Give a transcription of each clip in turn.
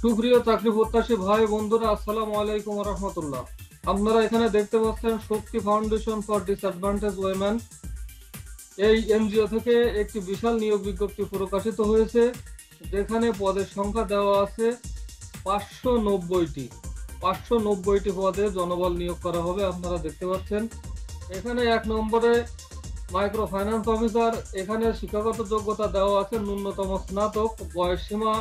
সুপ্রিয় চাকরি প্রত্যাশী ভাই বন্ধুরা, আসসালামু আলাইকুম ওয়া রাহমাতুল্লাহ। আপনারা এখানে দেখতে পাচ্ছেন শক্তি ফাউন্ডেশন ফর ডিসঅ্যাডভান্টেজ ওয়েমেন, এই এনজিও থেকে একটি বিশাল নিয়োগ বিজ্ঞপ্তি প্রকাশিত হয়েছে, যেখানে পদের সংখ্যা দেওয়া আছে 590টি। 590টি পদে জনবল নিয়োগ করা হবে। আপনারা দেখতে পাচ্ছেন এখানে 1 নম্বরে মাইক্রো ফাইন্যান্স অফিসার। এখানে শিক্ষাগত যোগ্যতা দেওয়া আছে ন্যূনতম স্নাতক, বয়স সীমা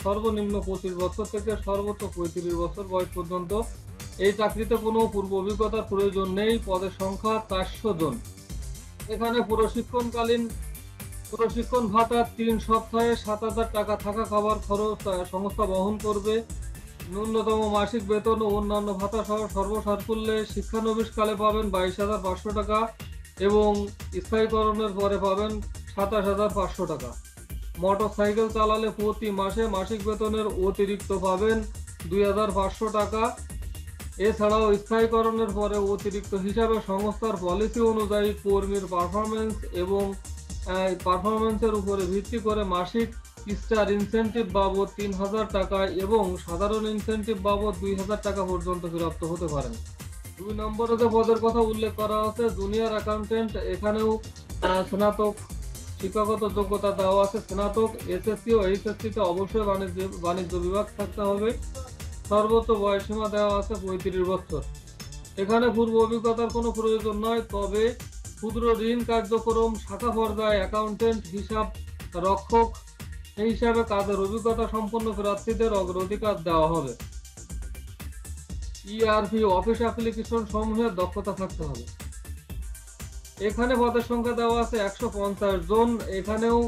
সর্বনিম্ন 25 বছর থেকে সর্বোচ্চ 35 বছর বয়স পর্যন্ত। এই চাকরিতে কোনো পূর্ব অভিজ্ঞতার প্রয়োজন নেই। পদের সংখ্যা 400 জন। এখানে প্রশিক্ষণ ভাতা 3 সপ্তাহে 7,000 টাকা, থাকা খাবার খরচ সংস্থা বহন করবে। ন্যূনতম মাসিক বেতন ও অন্যান্য ভাতা সহ সর্বসাকুল্যে শিক্ষানবিশকালে পাবেন 22,500 টাকা এবং স্থায়ীকরণের পরে পাবেন 27,500 টাকা। মোটর সাইকেল চালালে প্রতি মাসে মাসিক বেতনের অতিরিক্ত পাবেন 2,500 টাকা। এছাড়াও স্থায়ীকরণের পরে অতিরিক্ত হিসাবে সংস্থার পলিসি অনুযায়ী কর্মীর পারফরমেন্সের উপরে ভিত্তি করে মাসিক স্টার ইনসেনটিভ বাবদ 3,000 টাকা এবং সাধারণ ইনসেনটিভ বাবদ 2,000 টাকা পর্যন্ত প্রাপ্ত হতে পারেন। 2 নম্বরে যে পদের কথা উল্লেখ করা আছে জুনিয়র অ্যাকাউন্টেন্ট। এখানেও স্নাতক শিক্ষাগত যোগ্যতা দেওয়া আছে, স্নাতক। এসএসসি ও এইচএসসি তে অবশ্যই বাণিজ্য বিভাগ থাকতে হবে। সর্বোচ্চ বয়সসীমা দেওয়া আছে 35 বছর। এখানে পূর্ব অভিজ্ঞতার কোনো প্রয়োজন নয়, তবে ক্ষুদ্র ঋণ কার্যক্রম শাখা পর্যায়ে অ্যাকাউন্টেন্ট, হিসাব রক্ষক এই হিসাবে কাজের অভিজ্ঞতা সম্পন্ন প্রার্থীদের অগ্রাধিকার দেওয়া হবে। ইআরপি অফিস অ্যাপ্লিকেশন সমূহের দক্ষতা থাকতে হবে। এখানে পদের সংখ্যা দেওয়া আছে 150 জন। এখানেও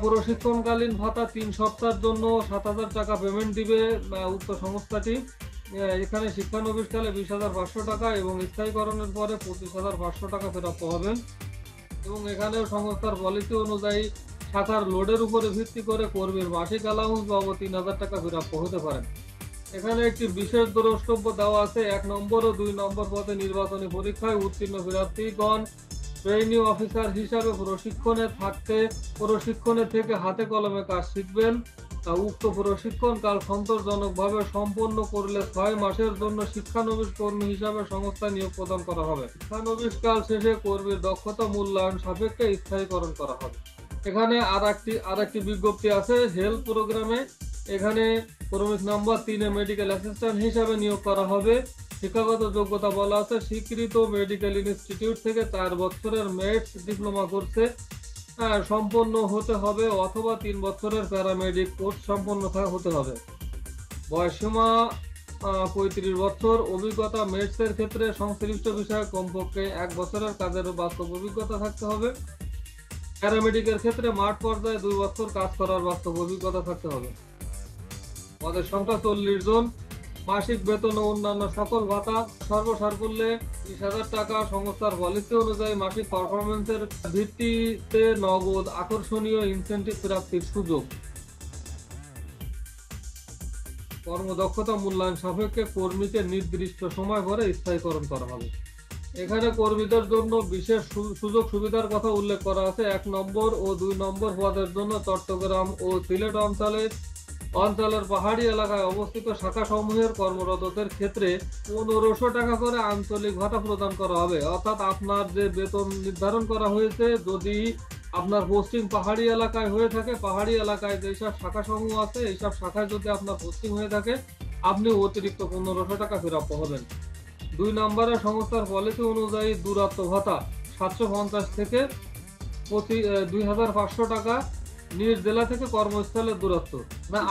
প্রশিক্ষণকালীন ভাতা 3 সপ্তাহের জন্য 7,000 টাকা পেমেন্ট দিবে উক্ত সংস্থাটি। এখানে শিক্ষানবিশকালে 20,500 টাকা এবং স্থায়ীকরণের পরে 25,500 টাকা প্রাপ্য হবেন। এবং এখানেও সংস্থার পলিসি অনুযায়ী শাখার লোডের উপরে ভিত্তি করে কর্মীর মাসিক অ্যালাউন্স বাবদ 3,000 টাকা প্রাপ্য হতে পারেন। এখানে একটি বিশেষ দ্রষ্টব্য দেওয়া আছে। 1 নম্বর ও 2 নম্বর পদে নির্বাচনী পরীক্ষায় উত্তীর্ণ প্রার্থীগণ ট্রেনিং অফিসার হিসাবে প্রশিক্ষণে থেকে হাতে কলমে কাজ শিখবেন। উক্ত প্রশিক্ষণ কাল সন্তোষজনকভাবে সম্পন্ন করলে 6 মাসের জন্য শিক্ষানবিশ কর্মী হিসাবে সংস্থায় নিয়োগ প্রদান করা হবে। শিক্ষানবিশ কাল শেষে কর্মীর দক্ষতা মূল্যায়ন সাপেক্ষে স্থায়ীকরণ করা হবে। এখানে আরেকটি বিজ্ঞপ্তি আছে হেলথ প্রোগ্রামে। এখানে ক্রমিক নাম্বার 3-এ মেডিকেল অ্যাসিস্ট্যান্ট হিসাবে নিয়োগ করা হবে। শিক্ষাগত যোগ্যতা বলা আছে স্বীকৃত মেডিকেল ইনস্টিটিউট থেকে 4 বছরের মেডস ডিপ্লোমা কোর্সে সম্পন্ন হতে হবে অথবা 3 বছরের প্যারামেডিক কোর্স সম্পন্ন হতে হবে। বয়সসীমা 35 বছর। অভিজ্ঞতা মেডসের ক্ষেত্রে সংশ্লিষ্ট বিষয়ে কমপক্ষে 1 বছরের কাজের বাস্তব অভিজ্ঞতা থাকতে হবে। প্যারামেডিকের ক্ষেত্রে মাঠ পর্যায়ে 2 বছর কাজ করার বাস্তব অভিজ্ঞতা থাকতে হবে। পদের সংখ্যা 40 জন। মাসিক বেতন ও অন্যান্য সকল ভাতা সর্বসাকুল্যে 30,000 টাকা। সংস্থার পলিসি অনুযায়ী মাসিক পারফরমেন্সের ভিত্তিতে নগদ আকর্ষণীয় ইনসেনটিভ প্রাপ্তির সুযোগ। কর্মদক্ষতা মূল্যায়ন সাপেক্ষে কর্মীকে নির্দিষ্ট সময় পরে স্থায়ীকরণ করা হবে। এখানে কর্মীদের জন্য বিশেষ সুযোগ সুবিধার কথা উল্লেখ করা আছে। 1 নম্বর ও 2 নম্বর পদের জন্য চট্টগ্রাম ও সিলেট অঞ্চলের পাহাড়ি এলাকায় অবস্থিত শাখা সমূহের কর্মরতদের ক্ষেত্রে 1,500 টাকা করে আঞ্চলিক ভাতা প্রদান করা হবে। অর্থাৎ আপনার যে বেতন নির্ধারণ করা হয়েছে, যদি আপনার পোস্টিং পাহাড়ি এলাকায় হয়ে থাকে, পাহাড়ি এলাকায় যেসব শাখা সমূহ আছে এইসব শাখায় যদি আপনার পোস্টিং হয়ে থাকে, আপনি অতিরিক্ত 1,500 টাকা প্রাপ্য হবেন। 2 নম্বরে সংস্থার পলিসি অনুযায়ী দূরত্ব ভাতা 750 থেকে 2,500 টাকা। নিজ জেলা থেকে কর্মস্থলের দূরত্ব,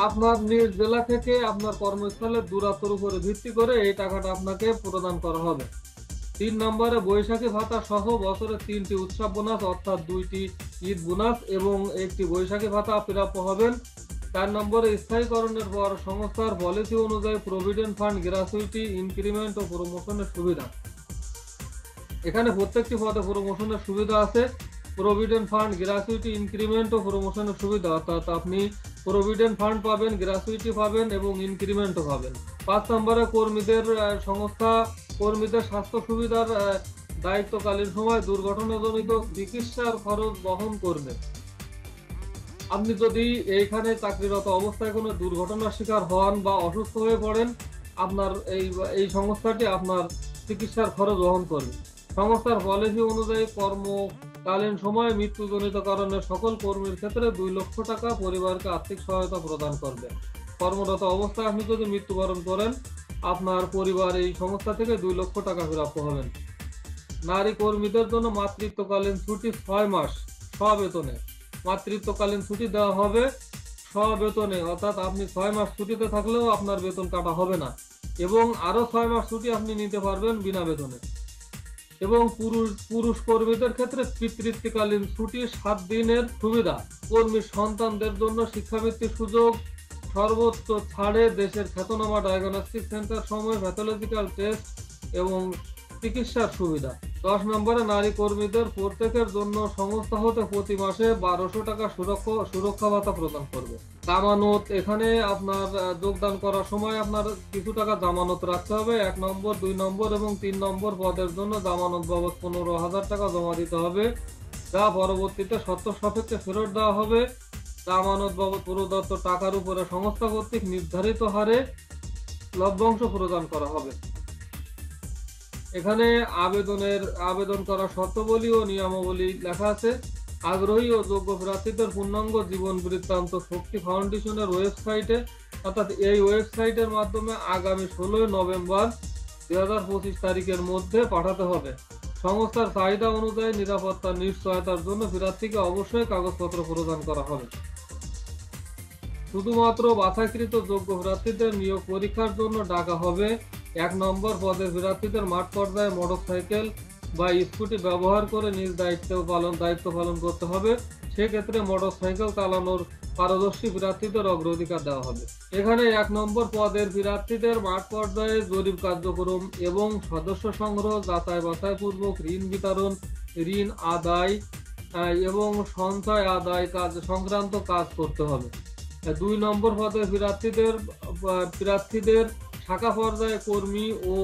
আপনার নিজ জেলা থেকে আপনার কর্মস্থলের দূরত্বের উপরে ভিত্তি করে এই টাকাটা আপনাকে প্রদান করা হবে। 3 নম্বরে বৈশাখী ভাতা সহ বছরে 3টি উৎসব বোনাস অর্থাৎ 2টি ঈদ বোনাস এবং 1টি বৈশাখী ভাতা প্রাপ্য হবেন। 4 নম্বরে স্থায়ীকরণের পর সংস্থার পলিসি অনুযায়ী প্রভিডেন্ট ফান্ড, গ্র্যাচুইটি, ইনক্রিমেন্ট ও প্রমোশনের সুবিধা। এখানে প্রত্যেকটি পদে প্রমোশনের সুবিধা আছে। প্রভিডেন্ট ফান্ড, গ্র্যাচুইটি, ইনক্রিমেন্ট ও প্রমোশনের সুবিধা, অর্থাৎ আপনি প্রভিডেন্ট ফান্ড পাবেন, গ্র্যাচুইটি পাবেন এবং ইনক্রিমেন্টও পাবেন। 5 নম্বরে কর্মীদের স্বাস্থ্য সুবিধার দায়িত্বকালীন সময় দুর্ঘটনাজনিত চিকিৎসার খরচ বহন করবে। আপনি যদি এইখানে চাকরিরত অবস্থায় কোনো দুর্ঘটনার শিকার হন বা অসুস্থ হয়ে পড়েন, আপনার এই সংস্থাটি আপনার চিকিৎসার খরচ বহন করবে। সংস্থার পলিসি অনুযায়ী কর্মকালীন সময়ে মৃত্যুজনিত কারণে সকল কর্মীর ক্ষেত্রে 2 লক্ষ টাকা পরিবারকে আর্থিক সহায়তা প্রদান করবে। কর্মরত অবস্থায় আপনি যদি মৃত্যুবরণ করেন, আপনার পরিবার এই সংস্থা থেকে 2 লক্ষ টাকা প্রাপ্য হবেন। নারী কর্মীদের জন্য মাতৃত্বকালীন ছুটি 6 মাস স্ববেতনে। মাতৃত্বকালীন ছুটি দেওয়া হবে স্ববেতনে, অর্থাৎ আপনি 6 মাস ছুটিতে থাকলেও আপনার বেতন কাটা হবে না এবং আরো 6 মাস ছুটি আপনি নিতে পারবেন বিনা বেতনে। এবং পুরুষ কর্মীদের ক্ষেত্রে পিতৃত্বকালীন ছুটি 7 দিনের সুবিধা। কর্মীর সন্তানদের জন্য শিক্ষাবৃত্তির সুযোগ, সর্বোচ্চ ছাড়ে দেশের খ্যাতনামা ডায়াগনস্টিক সেন্টার সমূহে প্যাথোলজিক্যাল টেস্ট এবং চিকিৎসার সুবিধা। 10 নম্বরে নারী কর্মীদের প্রত্যেকের জন্য সংস্থা হতে প্রতি মাসে 1200 টাকা সুরক্ষা ভাতা প্রদান করবে। জামানত, এখানে আপনার যোগদান করার সময় আপনার কিছু টাকা জামানত রাখতে হবে। 1 নম্বর, 2 নম্বর এবং 3 নম্বর পদের জন্য জামানত বাবদ 15,000 টাকা জমা দিতে হবে, যা পরবর্তীতে শর্ত সাপেক্ষে ফেরত দেওয়া হবে। জামানত বাবদ প্রদত্ত টাকার উপরে সংস্থা কর্তৃক নির্ধারিত হারে লভ্যাংশ প্রদান করা হবে। এখানে আবেদন করার শর্তাবলী ও নিয়মাবলী লেখা আছে। আগ্রহী ও যোগ্য প্রার্থীদের পূর্ণাঙ্গ জীবন বৃত্তান্ত শক্তি ফাউন্ডেশনের ওয়েবসাইটে, অর্থাৎ এই ওয়েবসাইটের মাধ্যমে আগামী 16 নভেম্বর 2025 তারিখের মধ্যে পাঠাতে হবে। সংস্থার চাহিদা অনুযায়ী নিরাপত্তার নিশ্চয়তার জন্য প্রার্থীকে অবশ্যই কাগজপত্র প্রদান করা হবে। শুধুমাত্র বাছাইকৃত যোগ্য প্রার্থীদের নিয়োগ পরীক্ষার জন্য ডাকা হবে। 1 নম্বর পদের প্রার্থীদের মাঠ পর্যায়ে মোটরসাইকেল বা স্কুটি ব্যবহার করে নিজ দায়িত্ব পালন করতে হবে। সেক্ষেত্রে মোটরসাইকেল চালানোর পারদর্শী প্রার্থীদের অগ্রাধিকার দেওয়া হবে। এখানে 1 নম্বর পদের প্রার্থীদের মাঠ পর্যায়ে জরিপ কার্যক্রম এবং সদস্য সংগ্রহ, যাচাই বাছাই পূর্বক ঋণ বিতরণ, ঋণ আদায় এবং সঞ্চয় আদায় কাজ সংক্রান্ত কাজ করতে হবে। 2 নম্বর পদের প্রার্থীদের শাখা পর্যায়ে কর্মী ও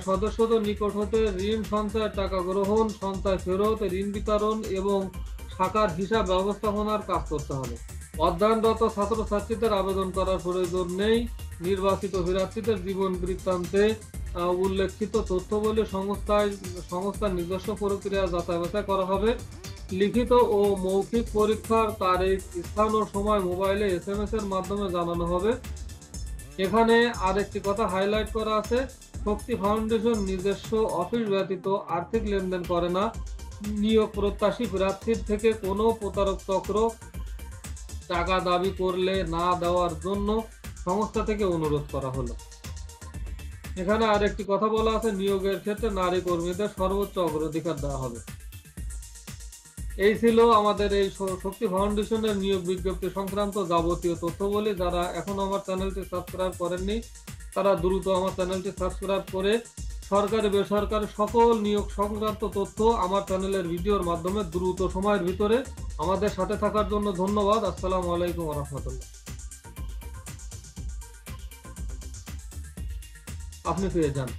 সদস্যদের নিকট হতে ঋণ সঞ্চয়ের টাকা গ্রহণ, সঞ্চয় ফেরত, ঋণ বিতরণ এবং শাখার হিসাব ব্যবস্থাপনার কাজ করতে হবে। অধ্যয়নরত ছাত্রছাত্রীদের আবেদন করার প্রয়োজন নেই। নির্বাচিত প্রার্থীদের জীবন বৃত্তান্তে উল্লেখিত তথ্যবলী সংস্থার নিজস্ব প্রক্রিয়া যাচাই বাছাই করা হবে। লিখিত ও মৌখিক পরীক্ষার তারিখ, স্থান ও সময় মোবাইলে SMS এর মাধ্যমে জানানো হবে। এখানে আরেকটি কথা হাইলাইট করা আছে, শক্তি ফাউন্ডেশন নিজস্ব অফিস ব্যতীত আর্থিক লেনদেন করে না। নিয়োগ প্রত্যাশী প্রার্থীর থেকে কোনো প্রতারক চক্র টাকা দাবি করলে না দেওয়ার জন্য সংস্থা থেকে অনুরোধ করা হলো। এখানে আরেকটি কথা বলা আছে, নিয়োগের ক্ষেত্রে নারী কর্মীদের সর্বোচ্চ অগ্রাধিকার দেওয়া হবে। এই ছিল আমাদের এই শক্তি ফাউন্ডেশনের নিয়োগ বিজ্ঞপ্তি সংক্রান্ত যাবতীয় তথ্যবলী। যারা এখন আমার চ্যানেলটি সাবস্ক্রাইব করেননি, তারা দ্রুত আমার চ্যানেলটি সাবস্ক্রাইব করে সরকারি বেসরকারি সকল নিয়োগ সংক্রান্ত তথ্য আমার চ্যানেলের ভিডিওর মাধ্যমে দ্রুত সময়ের ভিতরে আমাদের সাথে থাকার জন্য ধন্যবাদ। আসসালামু আলাইকুম ওয়া রাহমাতুল্লাহ। আপনি পেয়ে যান।